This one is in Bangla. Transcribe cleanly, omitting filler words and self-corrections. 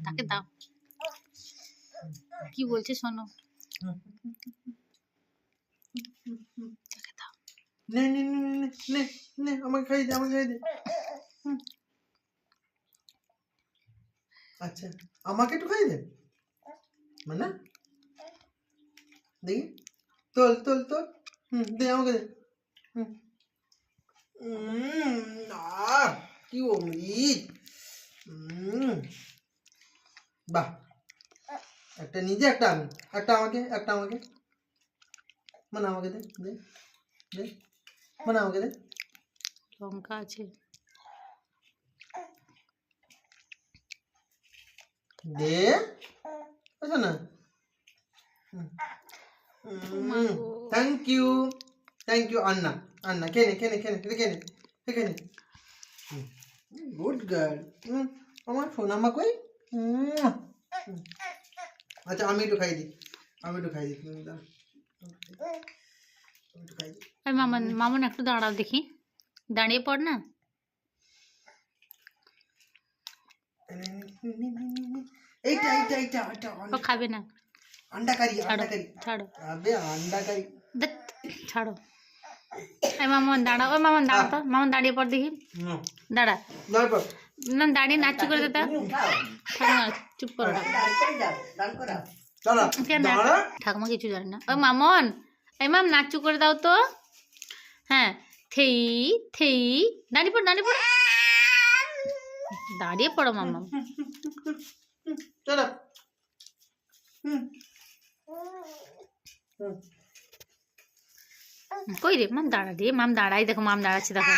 তাকে দাও, কি বলছে শোনো। তাকে দাও। নে নে নে নে নে আমাকে খাই দে, আমাকে খাই দে। আচ্ছা আমাকে একটু খাই দে, মানে দেখি তোল তোল তোল, দে আমাকে দে। কি অমৃত। বাহ, একটা নিজে একটা আমি, একটা আমাকে, একটা আমাকে, মানে আমাকে দে দে দে, মানে আমাকে দে। লঙ্কা আছে, দে, আচ্ছা না। থ্যাংক ইউ, থ্যাংক ইউ আন্না, আন্না খেয়ে নে খেয়ে নে খেয়ে নে খেয়ে নে খেয়ে নে। Good girl. আমার সোনামা কই? আচ্ছা আমি একটু খাই দিই, আমি একটু খাই দিই, দাঁড়া, আমি একটু খাই দিই। মামন মামন একটু দাঁড়াও দেখি, দাঁড়িয়ে পড় না। এইটা এইটা এইটা এইটা ও খাবে না, अंडा करी, ছাড়ো अंडा करी। ছাড়ো, अबे अंडा करी। ধ্যাৎ, ছাড়ো। এই মামন দাঁড়াও, ওই মামন দাঁড়া তো, মামন দাঁড়িয়ে পড় দেখি, দাঁড়া দাঁড়া পর। না, দাঁড়িয়ে নাচু করে দে তা। ঠাকুমা চুপ করো, দাঁড়া কেন দাঁড়া। ঠাকুমা কিছু জানে না। ওই মামন, এই মাম নাচু করে দাও তো। হ্যাঁ, থেই থেই, দাঁড়িয়ে পড় দাঁড়িয়ে পড়, দাঁড়িয়ে পড়ো মামা। দাঁড়া। কই রে মাম, দাঁড়া রে মাম, দাঁড়াই দেখো, মাম দাঁড়াচ্ছে দেখো।